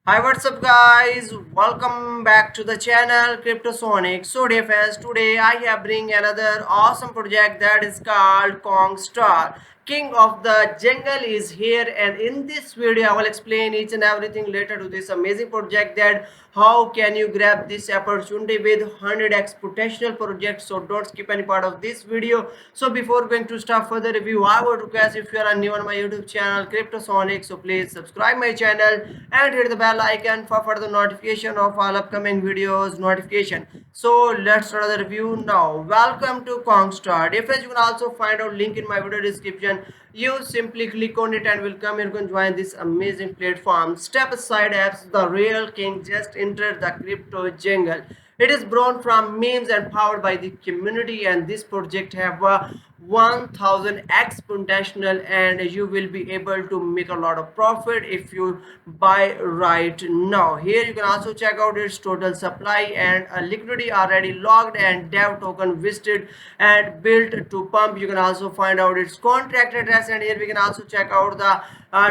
Hi, what's up, guys? Welcome back to the channel Cryptosonic. So, dear fans, today I have bring another awesome project that is called Kong Star. King of the Jungle is here, and in this video, I will explain each and everything related to this amazing project. That how can you grab this opportunity with 100x potential project. So, don't skip any part of this video. So, before going to start further review, I would request if you are new on my YouTube channel Cryptosonic, so please subscribe my channel and hit the bell icon for further notification of all upcoming videos notification. So let's start the review now. Welcome to Kongstar. Difference you can also find out link in my video description. You simply click on it and will come and can join this amazing platform. Step aside apps, the real king just entered the crypto jungle. It is born from memes and powered by the community, and this project have a 1000x potential, and you will be able to make a lot of profit if you buy right now. Here you can also check out its total supply and liquidity already logged and dev token visited and built to pump. You can also find out its contract address, and here we can also check out the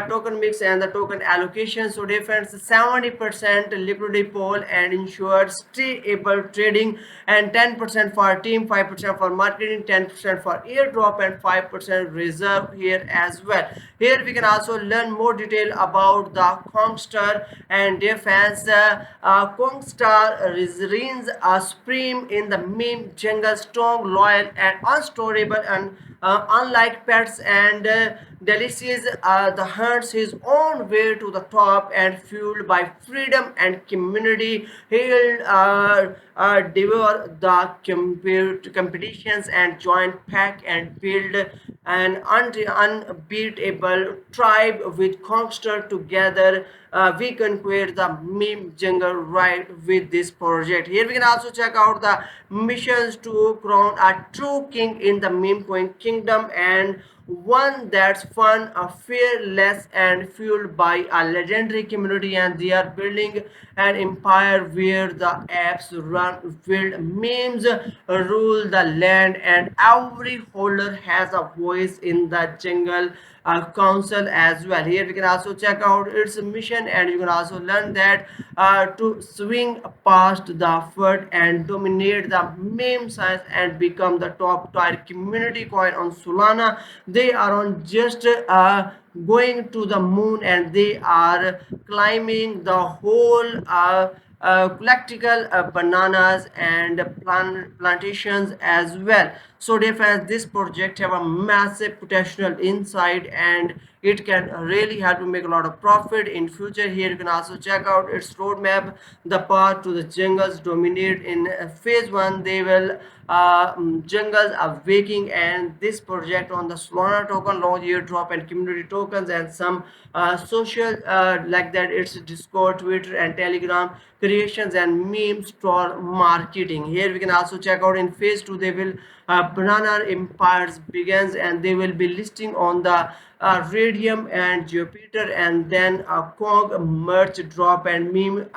token mix and the token allocation. So different 70% liquidity pool and ensures stable trading, and 10% for team, 5% for marketing, 10% for airdrop, and 5% reserve here as well. Here we can also learn more detail about the Kongstar and their fans. Kongstar reigns a supreme in the meme jungle, strong, loyal, and unstoppable, and unlike pets and delicious, the hunts his own way to the top, and fueled by freedom and community. He'll devour the competitions and join pack and build an unbeatable tribe with Kongster. Together we conquer the meme jungle right with this project. Here we can also check out the missions to crown a true king in the meme coin kingdom, and one that's fun, fearless, and fueled by a legendary community. And they are building an empire where the apps run wild memes, rule the land, and every holder has a voice in the jungle council as well. Here we can also check out its mission, and you can also learn that to swing past the FUD and dominate the meme size and become the top tier community coin on Solana. They are on just going to the moon, and they are climbing the whole collectical bananas and plantations as well. So defense, this project have a massive potential inside, and it can really help to make a lot of profit in future. Here you can also check out its roadmap. The path to the jungles dominate in phase 1. They will jungles are waking, and this project on the Solana token launch, airdrop, and community tokens, and some social like that. It's Discord, Twitter, and Telegram creations and memes for marketing. Here we can also check out in phase 2. They will banana empires begins, and they will be listing on the Radium and Jupiter, and then Kong merch drop and meme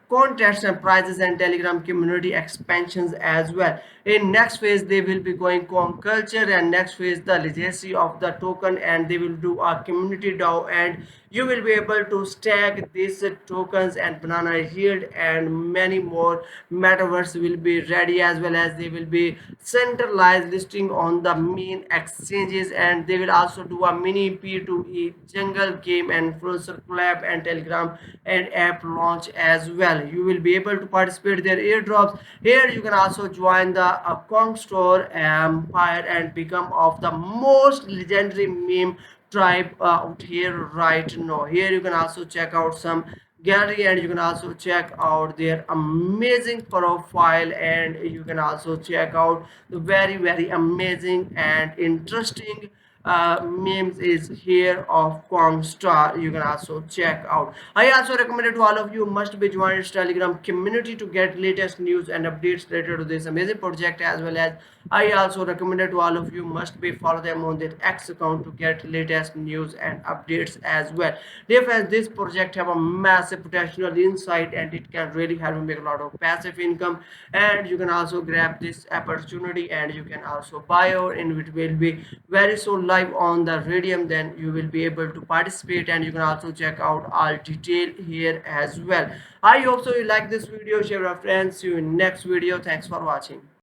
contests and prizes and Telegram community expansions as well. In next phase, they will be going Kong culture, and next phase the legacy of the token, and they will do a community DAO, and you will be able to stack these tokens and banana yield, and many more metaverse will be ready, as well as they will be centralized listing on the main exchanges, and they will also do a mini P2E jungle game and influencer collab and Telegram and app launch as well. You will be able to participate their airdrops. Here you can also join the Kong store empire and become of the most legendary meme tribe out here right now. Here you can also check out some gallery, and you can also check out their amazing profile, and you can also check out the very amazing and interesting memes is here of Kong Star. You can also check out. I also recommend it to all of you must be joined its Telegram community to get latest news and updates related to this amazing project, as well as I also recommend it to all of you must be follow them on their X account to get latest news and updates as well. Therefore, this project have a massive potential inside, and it can really help you make a lot of passive income, and you can also grab this opportunity, and you can also buy, or in which will be very soon live on the Radium, then you will be able to participate, and you can also check out all detail here as well. I hope so you like this video. Share with your friends. See you in next video. Thanks for watching.